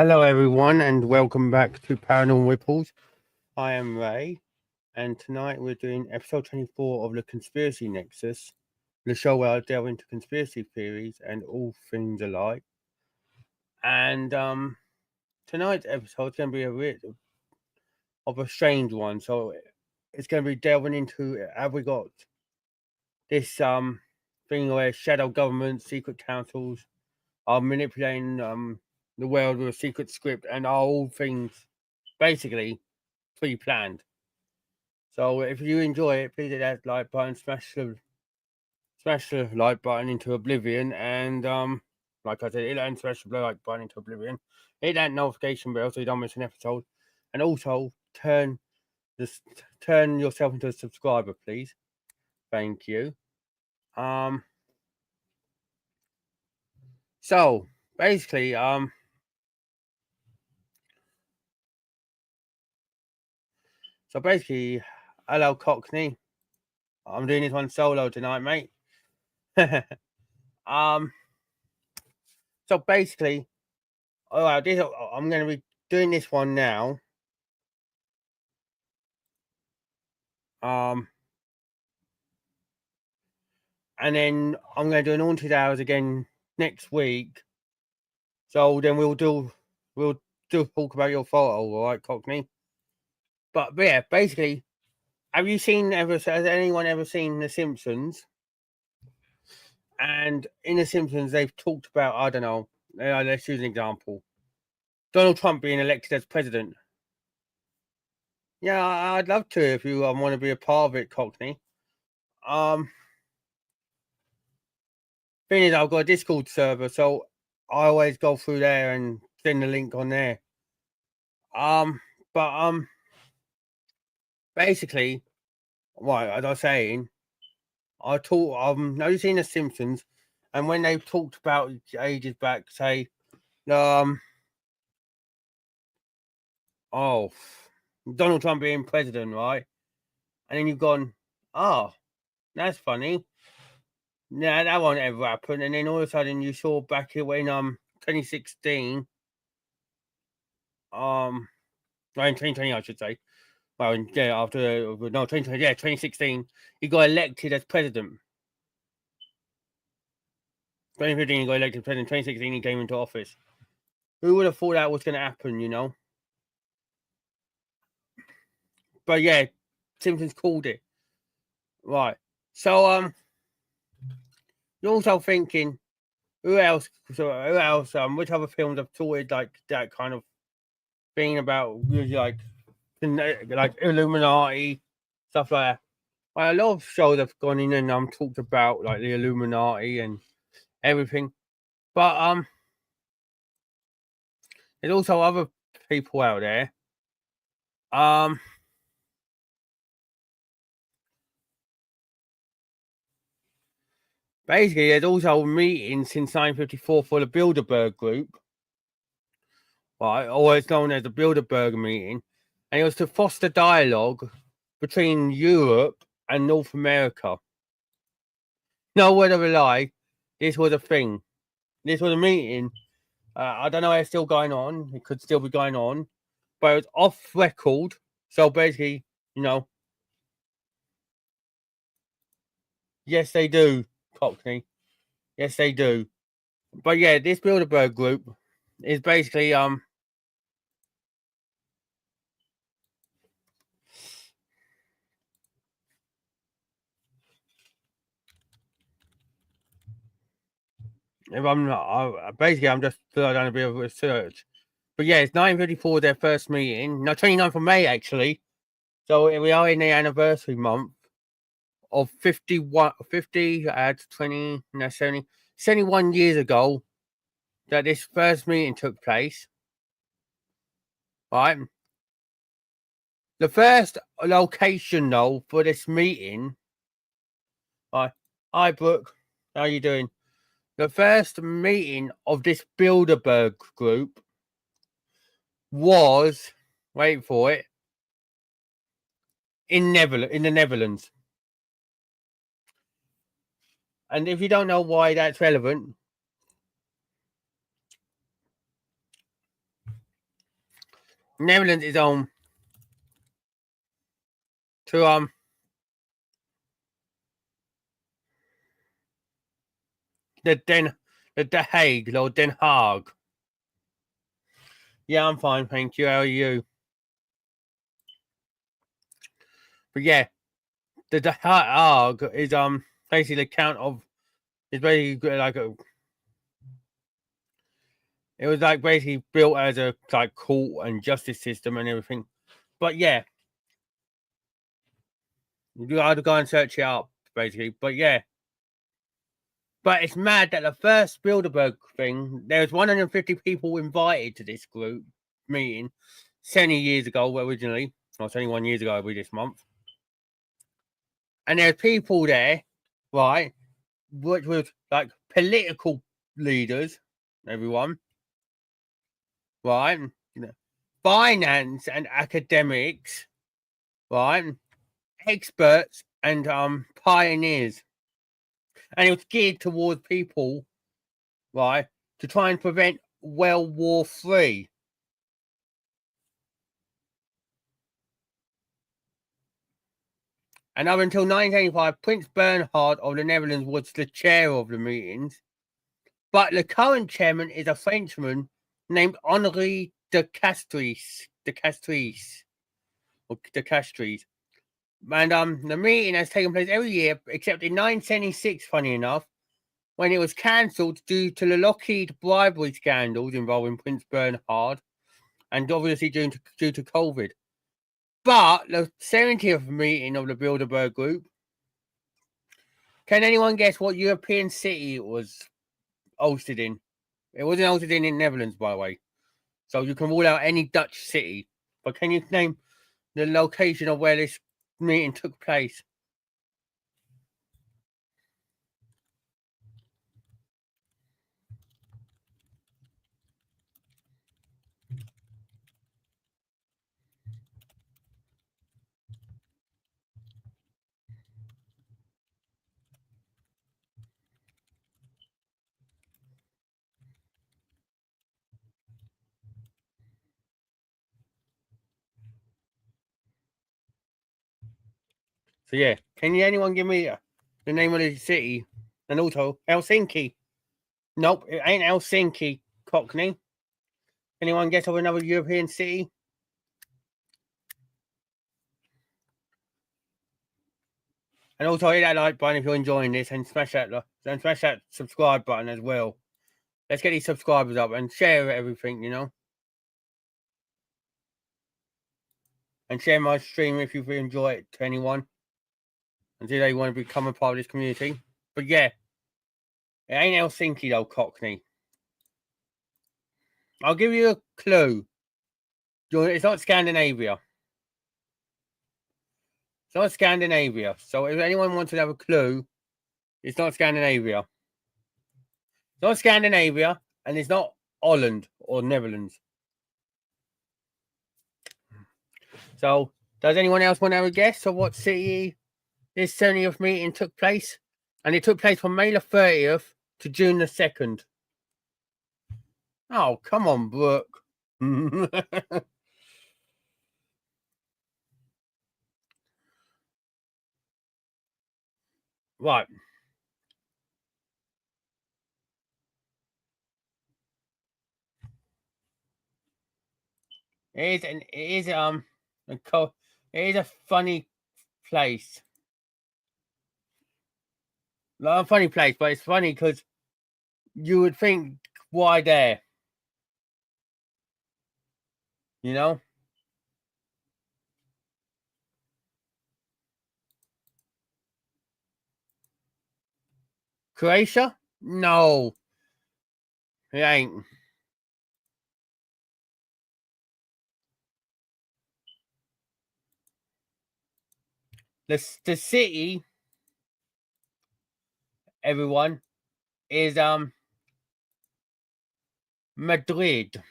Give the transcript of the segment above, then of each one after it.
Hello, everyone, and welcome back to Paranormal Ripples. I am Ray, and tonight we're doing episode 24 of the Conspiracy Nexus, the show where I delve into conspiracy theories and all things alike. And tonight's episode is going to be a bit of a strange one. So it's going to be delving into, have we got this thing where shadow governments, secret councils are manipulating the world with a secret script, and are all things basically pre-planned. So if you enjoy it, please hit that like button, smash the like button into oblivion, and like I said, hit that and smash the like button into oblivion. Hit that notification bell so you don't miss an episode, and also turn yourself into a subscriber, please. Thank you. So basically, hello Cockney. I'm doing this one solo tonight, mate. So basically, I'm going to be doing this one now. And then I'm going to do an haunted hours again next week. So then we'll do talk about your photo, all right, Cockney? But yeah, basically, has anyone ever seen The Simpsons? And in The Simpsons, they've talked about, I don't know, let's use an example. Donald Trump being elected as president. Yeah, I'd love to if you want to be a part of it, Cockney. Thing is, I've got a Discord server, so I always go through there and send the link on there. Basically, right, as I was saying, I've seen The Simpsons, and when they talked about ages back, say, Donald Trump being president, right? And then you've gone, oh, that's funny. Nah, that won't ever happen. And then all of a sudden you saw back when 2016, in 2020 I should say. Well, yeah, 2020, yeah, 2016, he got elected as president. 2015 he got elected president. 2016 he came into office. Who would have thought that was going to happen, you know? But yeah, Simpsons called it. Right. So you're also thinking, who else? Which other films have sorted like that kind of thing about like Illuminati, stuff like that? Well, a lot of shows have gone in and talked about like the Illuminati and everything. But there's also other people out there. Basically, there's also a meeting since 1954 for the Bilderberg Group, right? Or it's known as the Bilderberg meeting, and it was to foster dialogue between Europe and North America. No word of a lie, this was a thing. This was a meeting. I don't know if it's still going on. It could still be going on, but it's off record. So basically, yes, they do, Cockney. Yes, they do. But yeah, this Bilderberg group is basically if I'm not, I'm just done a bit of research. But yeah, it's 1954, their first meeting. No, 29th of May actually. So we are in the anniversary month of 50 at 20, no, 70, 71 years ago that this first meeting took place. Right. The first location though for this meeting. Hi Brooke, how are you doing? The first meeting of this Bilderberg group was, wait for it, in the Netherlands. And if you don't know why that's relevant, Netherlands is on to the Hague or Den Haag. Yeah, I'm fine, thank you. How are you? But yeah, the Haag is basically the count of. It's basically like a. It was like basically built as a like court and justice system and everything. But yeah, you got to go and search it up basically. But yeah, but it's mad that the first Bilderberg thing, there was 150 people invited to this group meeting 70 years ago originally. Well, 21 years ago every this month. And there's people there, right, which was like political leaders, everyone, right, finance and academics, right, experts and pioneers. And it was geared towards people, right, to try and prevent World War III. And up until 1985, Prince Bernhard of the Netherlands was the chair of the meetings. But the current chairman is a Frenchman named Henri de Castries. And the meeting has taken place every year, except in 1976, funny enough, when it was cancelled due to the Lockheed bribery scandals involving Prince Bernhard, and obviously due to COVID. But the 70th meeting of the Bilderberg Group, can anyone guess what European city it was hosted in? It wasn't hosted in the Netherlands, by the way. So you can rule out any Dutch city. But can you name the location of where this meeting took place? So yeah, can anyone give me the name of the city? And also Helsinki. Nope, it ain't Helsinki, Cockney. Anyone guess of another European city? And also hit that like button if you're enjoying this, and smash that subscribe button as well. Let's get these subscribers up and share everything, and share my stream if you enjoy it to anyone, and do they want to become a part of this community. But yeah, it ain't Helsinki though, Cockney. I'll give you a clue. It's not Scandinavia. It's not Scandinavia. So if anyone wants to have a clue, it's not Scandinavia. It's not Scandinavia, and it's not Holland or Netherlands. So does anyone else want to have a guess of what city this 70th meeting took place? And it took place from May the 30th to June the 2nd. Oh, come on, Brooke. Right. It is a funny place. Not a funny place, but it's funny because you would think, why there? You know? Croatia? No, it ain't. The city, everyone, is Madrid.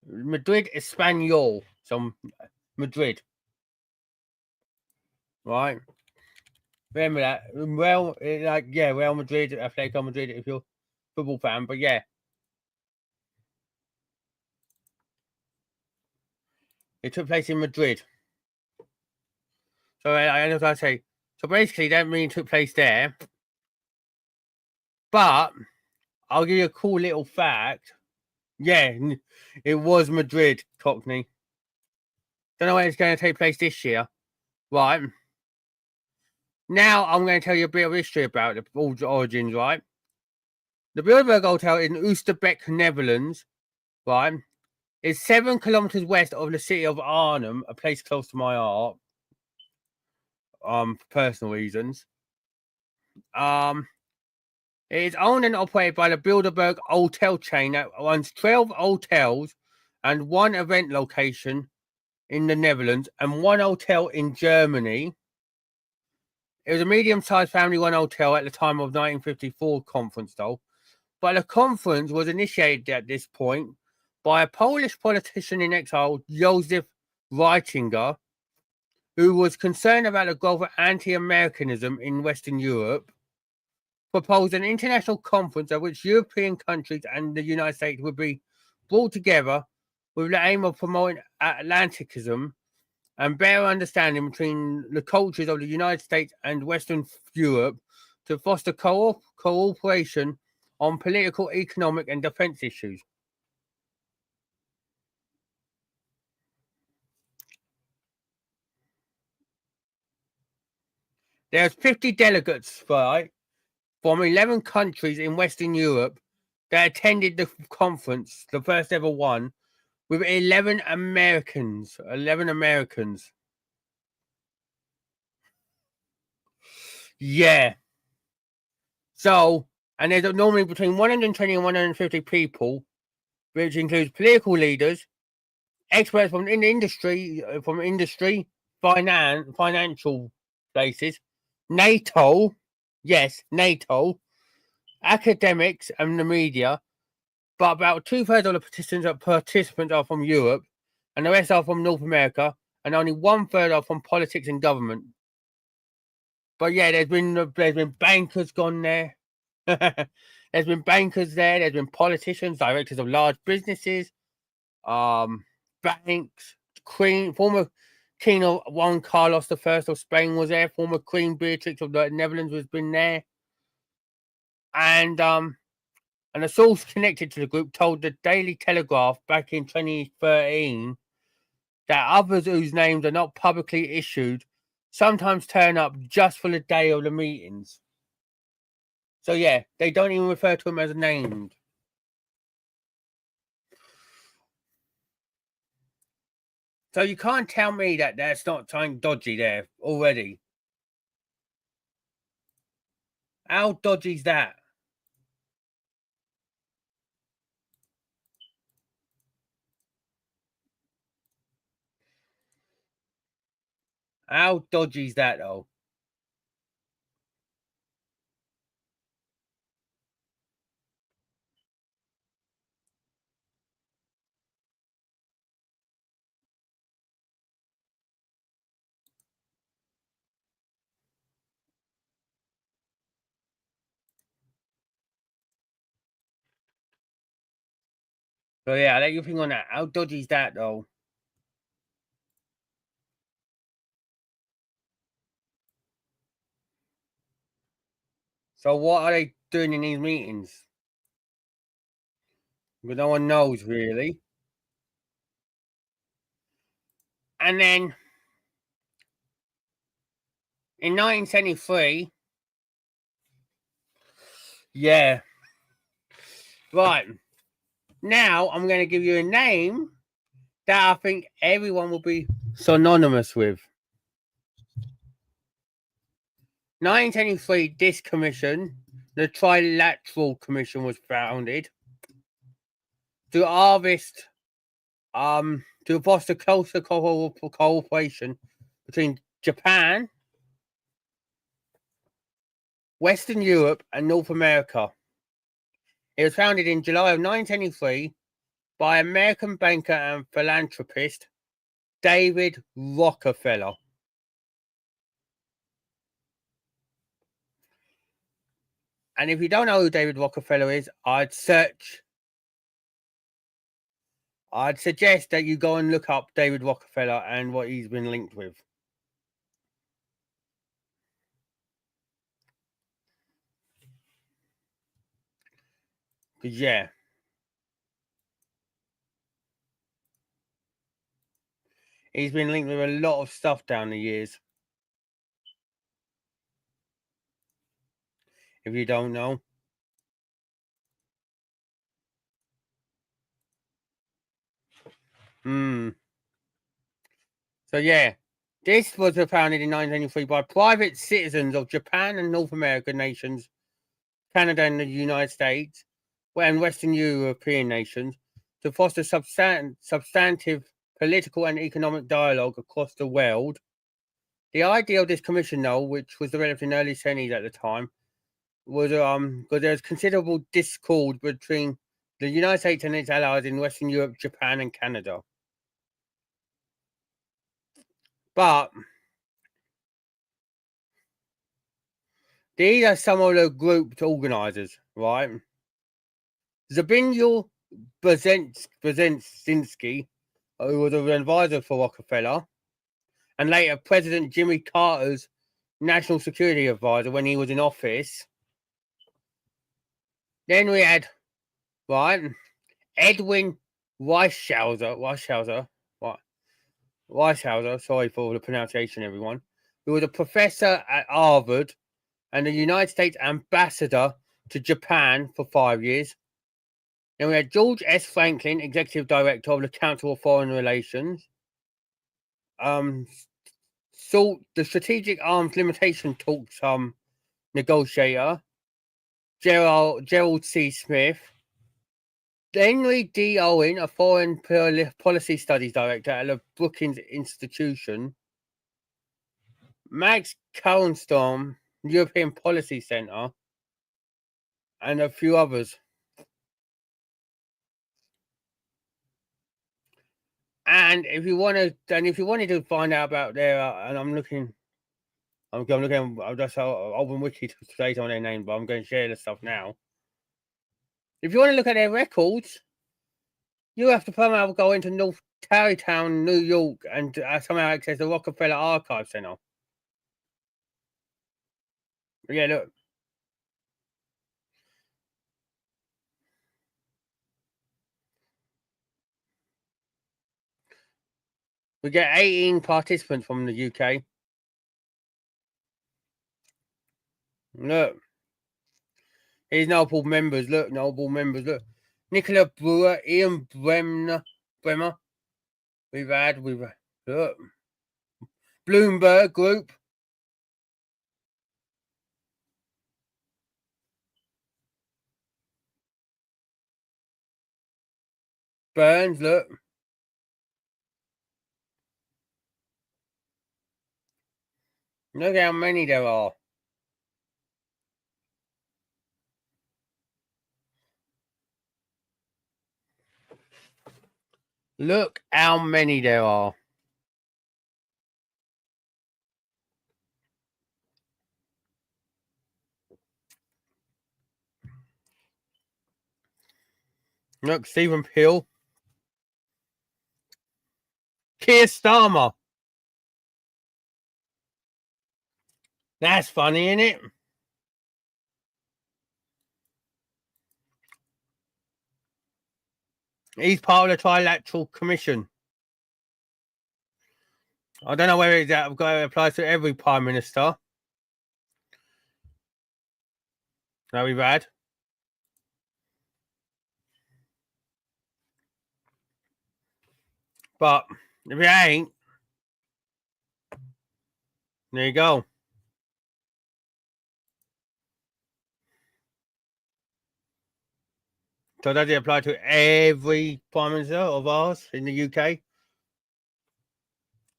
Madrid Espanol. So Madrid. Right? Remember that. Well, Real Madrid, Atletico Madrid if you're a football fan, but yeah. It took place in Madrid. So, as I say, so basically, that means it took place there. But I'll give you a cool little fact. Yeah, it was Madrid, Cockney. Don't know where it's going to take place this year. Right. Now I'm going to tell you a bit of history about the origins, right? The Bilderberg Hotel in Oosterbeek, Netherlands, right, is 7 kilometers west of the city of Arnhem, a place close to my heart, for personal reasons. It is owned and operated by the Bilderberg Hotel chain that runs 12 hotels and 1 event location in the Netherlands and 1 hotel in Germany. It was a medium-sized family-run hotel at the time of 1954 conference, though. But the conference was initiated at this point by a Polish politician in exile, Joseph Reitinger, who was concerned about the growth of anti-Americanism in Western Europe, proposed an international conference at which European countries and the United States would be brought together with the aim of promoting Atlanticism and better understanding between the cultures of the United States and Western Europe to foster cooperation on political, economic, and defense issues. There's 50 delegates, right, from 11 countries in Western Europe that attended the conference, the first ever one, with 11 Americans. 11 Americans. Yeah. So, and there's normally between 120 and 150 people, which includes political leaders, experts from industry, financial places, NATO, yes, NATO, academics, and the media. But about 2/3 of the participants are from Europe, and the rest are from North America, and only 1/3 are from politics and government. But yeah, there's been bankers gone there. There's been bankers there. There's been politicians, directors of large businesses, banks, former King of Juan Carlos I of Spain was there. Former Queen Beatrix of the Netherlands has been there, and a source connected to the group told the Daily Telegraph back in 2013 that others whose names are not publicly issued sometimes turn up just for the day of the meetings. So yeah, they don't even refer to them as named. So you can't tell me that there's not something dodgy there already. How dodgy's that? How dodgy's that though? So yeah, I'll let you think on that. How dodgy's that though? So what are they doing in these meetings? But no one knows really. And then in 1973, yeah. Right. Now I'm going to give you a name that I think everyone will be synonymous with. 1973, this commission, the Trilateral Commission, was founded to harvest, to foster closer cooperation between Japan, Western Europe, and North America. It was founded in July of 1973 by American banker and philanthropist David Rockefeller. And if you don't know who David Rockefeller is, I'd search I'd suggest that you go and look up David Rockefeller and what he's been linked with. Because, yeah. He's been linked with a lot of stuff down the years. If you don't know. So, yeah. This was founded in 1993 by private citizens of Japan and North American nations, Canada and the United States, and Western European nations, to foster substantive political and economic dialogue across the world. The idea of this commission, though, which was developed in the early 70s at the time, was because there was considerable discord between the United States and its allies in Western Europe, Japan, and Canada. But these are some of the group's organizers, right? Zbigniew Brzezinski, who was an advisor for Rockefeller, and later President Jimmy Carter's national security advisor when he was in office. Then we had, right, Edwin Weishauser, sorry for the pronunciation, everyone, who was a professor at Harvard and the United States ambassador to Japan for 5 years. Then we had George S. Franklin, executive director of the Council of Foreign Relations. The strategic arms limitation talks negotiator, Gerald C. Smith. Henry D. Owen, a foreign policy studies director at the Brookings Institution. Max Kallenstrom, European Policy Center, and a few others. And if you wanted to find out about their, and I'm looking, I'll just open wiki to state on their name, but I'm going to share the stuff now. If you want to look at their records, you have to somehow go into North Tarrytown, New York, and somehow access the Rockefeller Archive Center. Yeah, look. We get 18 participants from the UK. Look. Here's notable members. Look. Nicola Brewer, Ian Bremer. We've had, look. Bloomberg Group. Burns, look. Look how many there are. Look how many there are. Look, Stephen Peel. Keir Starmer. That's funny, isn't it? He's part of the Trilateral Commission. I don't know whether that applies to every Prime Minister. That we've had. But if it ain't, there you go. So does it apply to every Prime Minister of ours in the UK?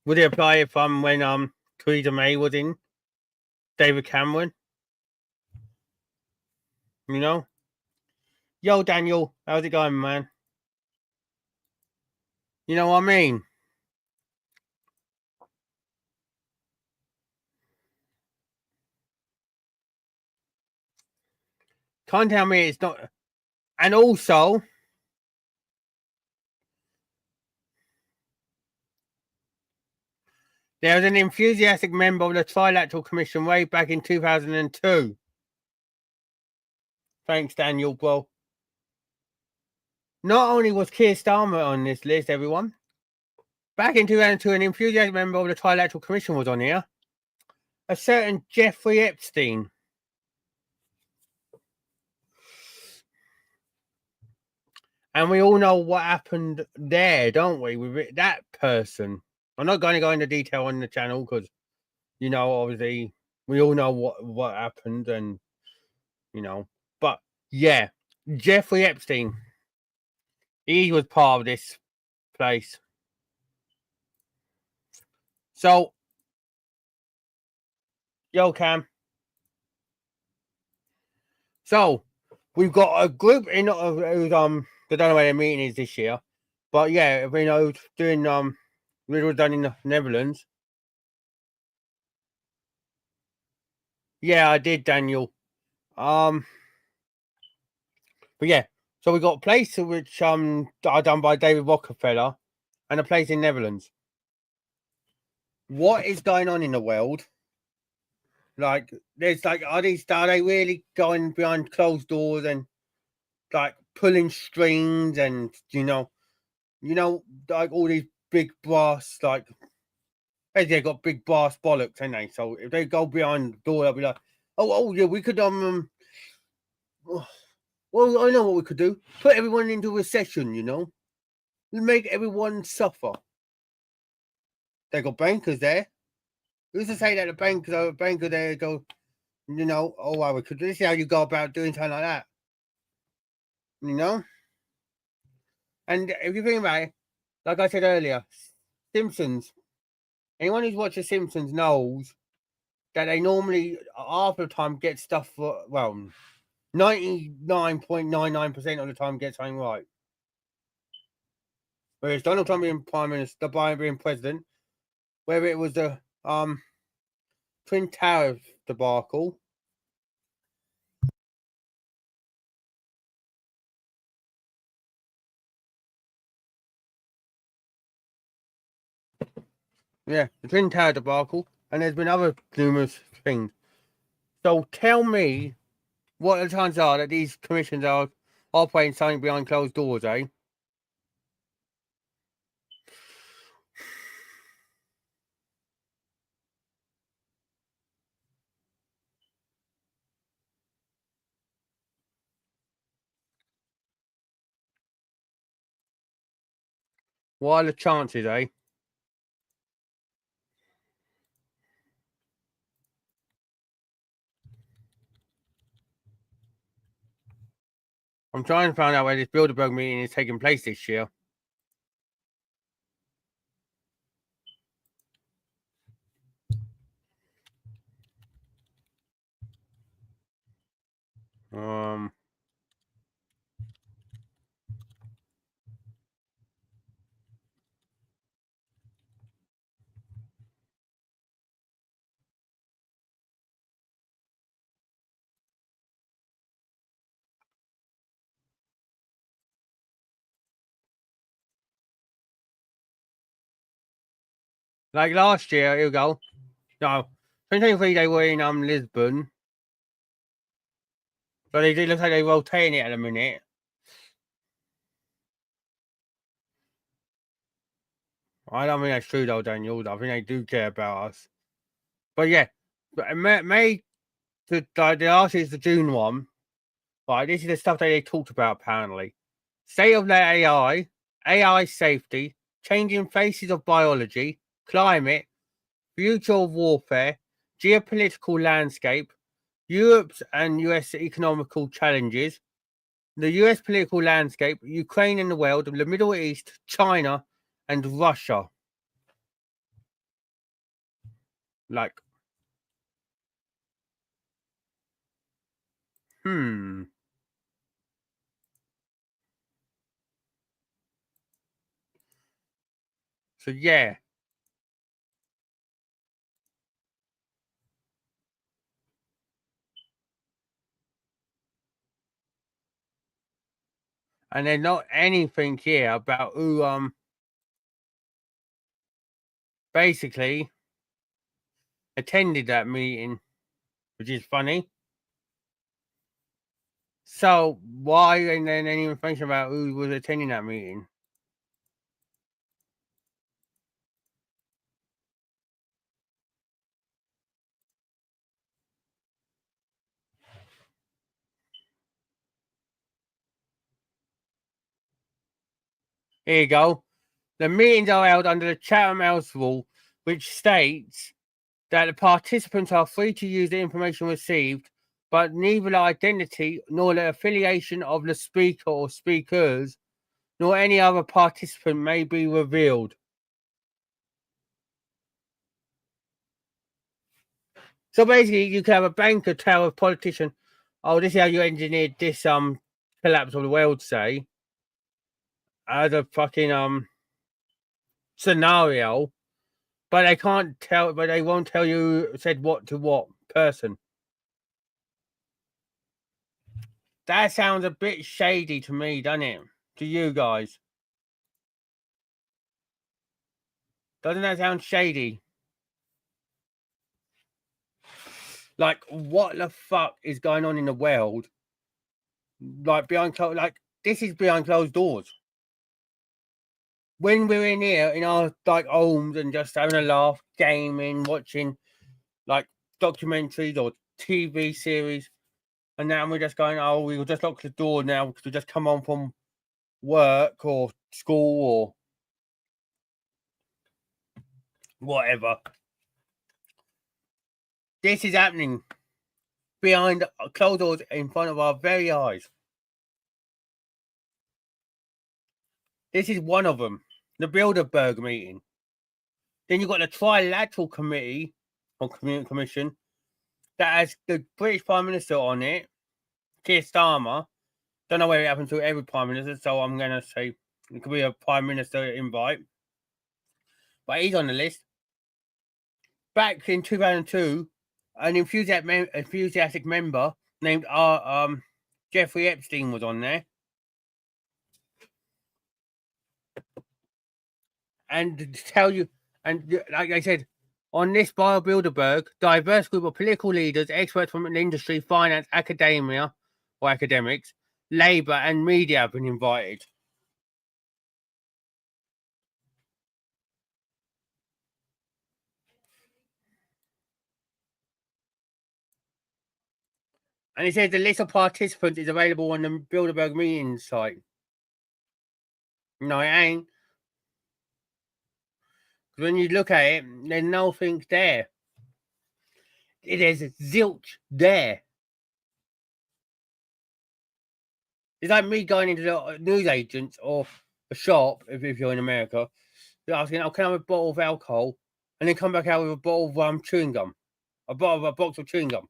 Would it apply if when Theresa May was in? David Cameron? You know? Yo, Daniel, how's it going, man? You know what I mean? Can't tell me it's not. And also, There was an enthusiastic member of the Trilateral Commission way back in 2002. Thanks, Daniel. Well, not only was Keir Starmer on this list, everyone. Back in 2002, an enthusiastic member of the Trilateral Commission was on here. A certain Jeffrey Epstein. And we all know what happened there, don't we, with that person. I'm not going to go into detail on the channel because, you know, obviously we all know what happened and, you know. But, yeah, Jeffrey Epstein. He was part of this place. So, yo, Cam. So, we've got a group in who's I don't know where their meeting is this year, but yeah, you know, doing it was done in the Netherlands. Yeah, I did, Daniel. But yeah, so we got a place which are done by David Rockefeller, and a place in Netherlands. What is going on in the world? Like, there's like, are they really going behind closed doors and like pulling strings and you know, like all these big brass, like they got big brass bollocks, ain't they? So if they go behind the door, they'll be like, oh yeah, we could well, I know what we could do. Put everyone into recession, you know, make everyone suffer. They got bankers there. Who's to say that the banker there go, you know, oh well, we could. This is how you go about doing something like that, you know. And if you think about it, like I said earlier, Simpsons. Anyone who's watched The Simpsons knows that they normally, half the time, get stuff for, well, 99.99% of the time get something right. Whereas Donald Trump being Prime Minister, Biden being President, whether it was the Twin Towers debacle, yeah, the Twin Tower debacle, and there's been other numerous things. So tell me what the chances are that these commissions are operating something behind closed doors, eh? What are the chances, eh? I'm trying to find out where this Bilderberg meeting is taking place this year. Like last year, here we go. No, 2023 they were in Lisbon. But they do look like they're rotating it at the minute. I don't think that's true though, Daniel. I think they do care about us. But yeah, but May the last is the June one. Right, this is the stuff that they talked about apparently. State of the AI safety, changing faces of biology, climate, future of warfare, geopolitical landscape, Europe's and US economical challenges, the US political landscape, Ukraine and the world, the Middle East, China, and Russia. Like, So yeah. And there's not anything here about who basically attended that meeting, which is funny. So why ain't there any information about who was attending that meeting? Here you go. The meetings are held under the Chatham House Rule, which states that the participants are free to use the information received, but neither the identity nor the affiliation of the speaker or speakers nor any other participant may be revealed. So basically, you can have a banker tell a politician, "Oh, this is how you engineered this collapse of the world," say, as a fucking scenario, but they can't tell, but they won't tell you who said what to what person. That sounds a bit shady to me, doesn't it? To you guys, doesn't that sound shady? Like, what the fuck is going on in the world? Like behind closed, like this is behind closed doors. When we're in here in our like homes and just having a laugh, gaming, watching like documentaries or TV series, and now we're just going, "Oh, we'll just lock the door now because we just come on from work or school or whatever." This is happening behind closed doors in front of our very eyes. This is one of them, the Bilderberg meeting. Then you've got the Trilateral Committee or Commission that has the British Prime Minister on it, Keir Starmer. Don't know where it happens to every Prime Minister, so I'm going to say it could be a Prime Minister invite. But he's on the list. Back in 2002, an enthusiastic member named Jeffrey Epstein was on there. And to tell you, and like I said, on this by Bilderberg, diverse group of political leaders, experts from the industry, finance, academia, or academics, Labour, and media have been invited. And it says the list of participants is available on the Bilderberg meeting site. No, it ain't. When you look at it, there's nothing there. There's zilch there. It's like me going into the news agents or a shop, if you're in America, they're asking, "Oh, can I have a bottle of alcohol?" And then come back out with a bottle of chewing gum, a box of chewing gum.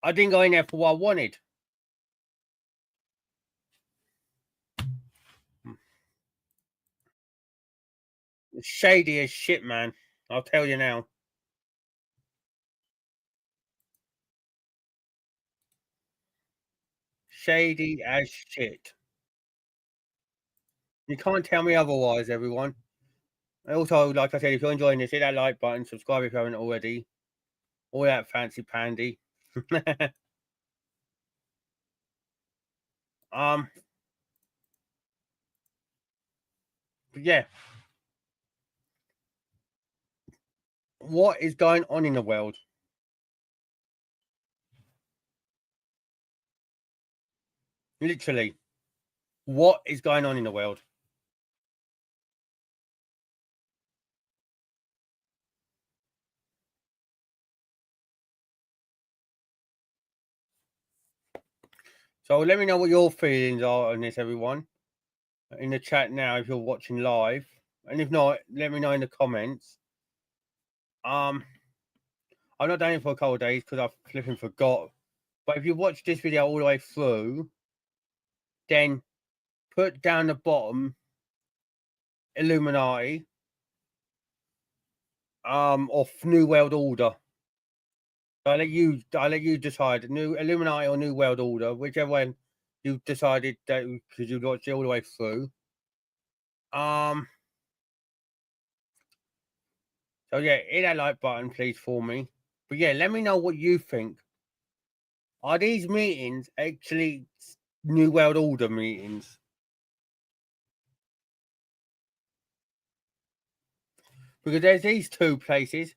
I didn't go in there for what I wanted. It's shady as shit, man. I'll tell you now. Shady as shit. You can't tell me otherwise, everyone. Also, like I said, if you're enjoying this, hit that like button, subscribe if you haven't already. All that fancy pandy. um, but yeah. What is going on in the world? Literally, what is going on in the world? So let me know what your feelings are on this, everyone. In the chat now, if you're watching live, and if not, let me know in the comments. I've not done it for a couple of days because I flipping forgot. But if you watch this video all the way through, then put down the bottom Illuminati or New World Order. I'll let you decide New Illuminati or New World Order, whichever one you decided that because you watched it all the way through. So yeah, hit that like button, please, for me. But yeah, let me know what you think. Are these meetings actually New World Order meetings? Because there's these two places,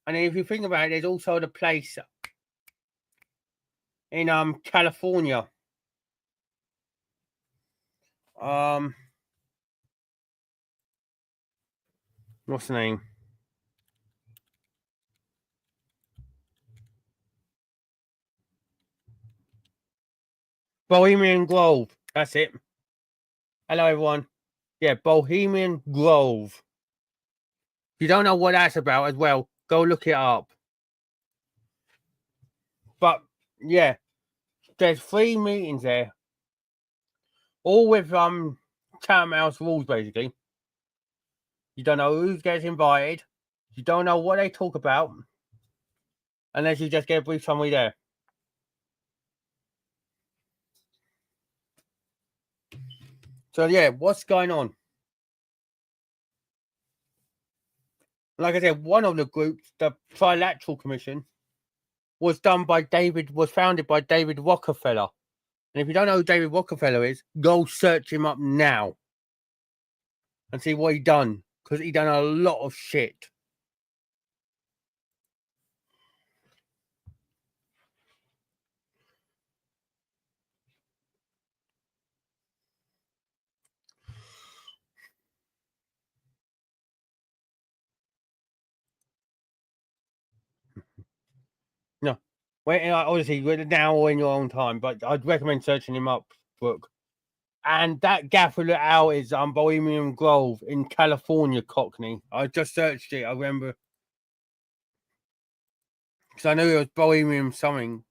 and then if you think about it, there's also the place in California. What's the name? Bohemian Grove. That's it. Hello, everyone. Yeah, Bohemian Grove. If you don't know what that's about as well, go look it up. But yeah, there's 3 meetings there, all with Chatham House rules basically. You don't know who gets invited. You don't know what they talk about unless you just get a brief summary there. So yeah, what's going on? Like I said, one of the groups, the Trilateral Commission, was founded by David Rockefeller. And if you don't know who David Rockefeller is, go search him up now and see what he done, because he done a lot of shit. No, obviously now or in your own time, but I'd recommend searching him up, Brooke. And that gaffer out is Bohemian Grove in California, Cockney. I just searched it. I remember because I knew it was Bohemian something.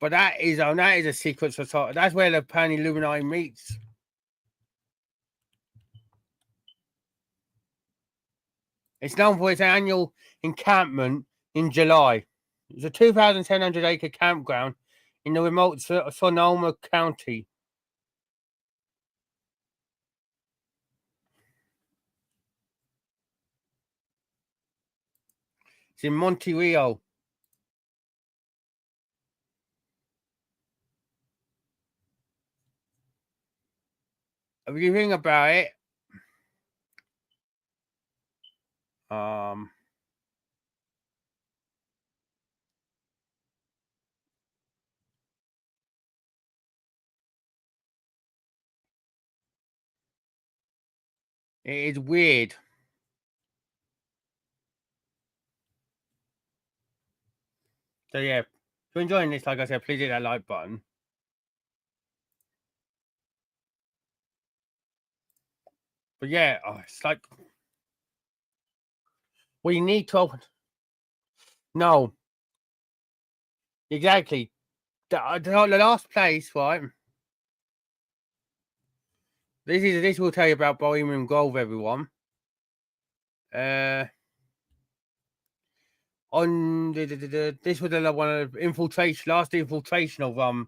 But that is a secret society. That's where the Pan Illuminati meets. It's known for its annual encampment in July. It's a 2,700-acre campground in the remote Sonoma County. It's in Monterey. If you think about it, it is weird. So yeah, if you're enjoying this, like I said, please hit that like button. But yeah, it's like we need to open. No, exactly. The last place, right? This will tell you about Bohemian Grove, everyone. On this was one of the last infiltration of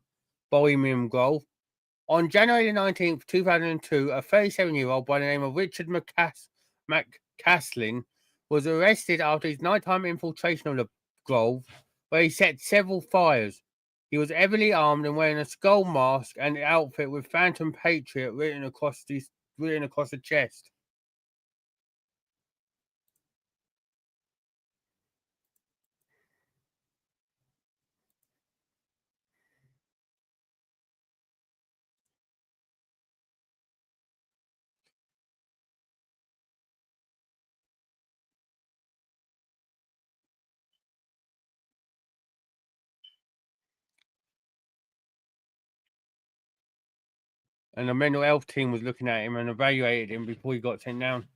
Bohemian Grove. On January the 19th, 2002, a 37-year-old by the name of Richard McCaslin was arrested after his nighttime infiltration of the Grove, where he set several fires. He was heavily armed and wearing a skull mask and outfit with Phantom Patriot written across the chest. And the mental health team was looking at him and evaluated him before he got sent down.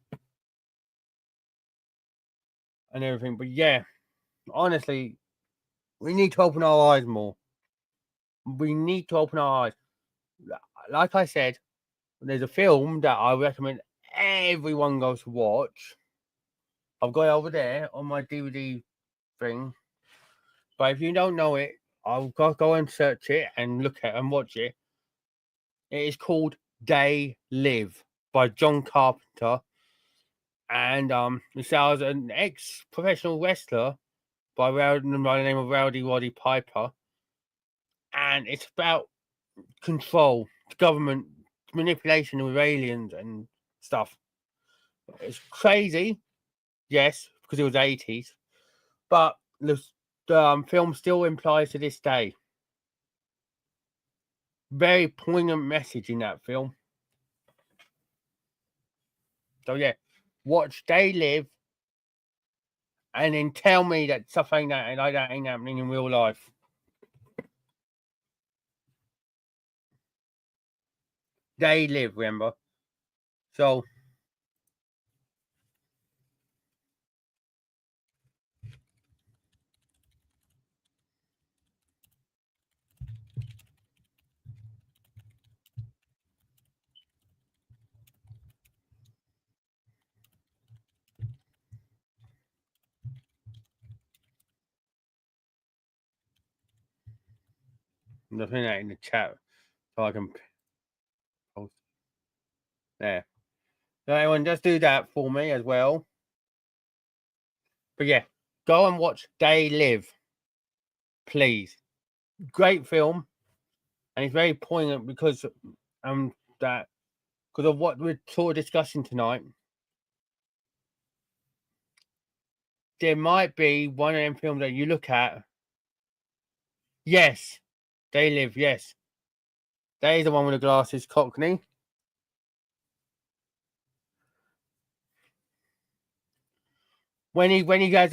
And everything. But yeah, honestly, we need to open our eyes more. We need to open our eyes. Like I said, there's a film that I recommend everyone goes to watch. I've got it over there on my DVD thing. But if you don't know it, I'll go and search it and look at and watch it. It is called They Live by John Carpenter. and it stars an ex-professional wrestler by the name of Rowdy Roddy Piper, and it's about control, government manipulation with aliens and stuff. It's crazy, yes, because it was 80s, but the film still implies to this day. Very poignant message in that film. So yeah, watch They Live, and then tell me that stuff like that ain't happening in real life. They Live, remember? So I'm just putting that in the chat so I can post there. So everyone, just do that for me as well. But yeah, go and watch They Live, please. Great film, and it's very poignant because that because of what we're sort of discussing tonight. There might be one of them films that you look at. Yes, They Live. Yes, that is the one with the glasses, Cockney. When he doesn't have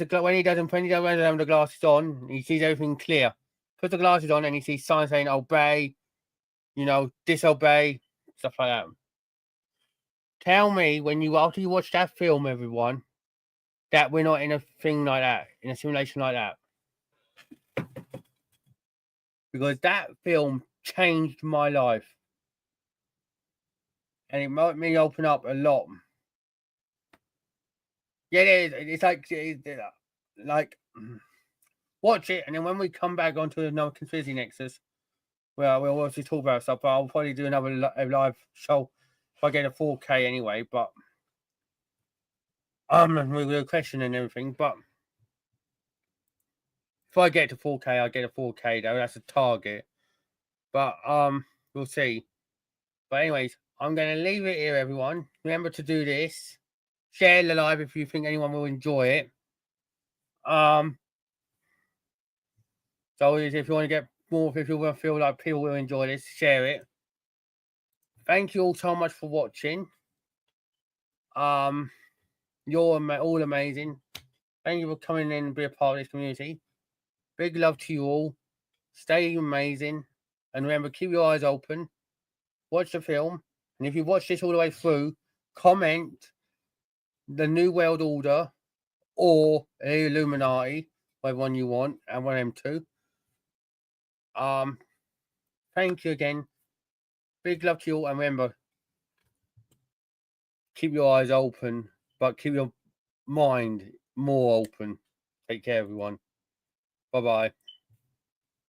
the glasses on, he sees everything clear. Puts the glasses on and he sees signs saying obey, disobey, stuff like that. Tell me after you watch that film, everyone, that we're not in a thing like that, in a simulation like that. Because that film changed my life. And it made me open up a lot. Yeah, it's like watch it, and then when we come back onto another Conspiracy Nexus, well, we'll obviously talk about stuff, but I'll probably do another live show if I get a 4K anyway, but with a question and everything, but if I get to 4K, I get a 4K though, that's a target. But we'll see. But anyways, I'm gonna leave it here, everyone. Remember to do this. Share the live if you think anyone will enjoy it. So if you want to get more, if you want to feel like people will enjoy this, share it. Thank you all so much for watching. You're all amazing. Thank you for coming in and be a part of this community. Big love to you all. Stay amazing. And remember, keep your eyes open. Watch the film. And if you watch this all the way through, comment the New World Order or the Illuminati, whatever one you want, and one of them two. Thank you again. Big love to you all. And remember, keep your eyes open, but keep your mind more open. Take care, everyone. Bye-bye.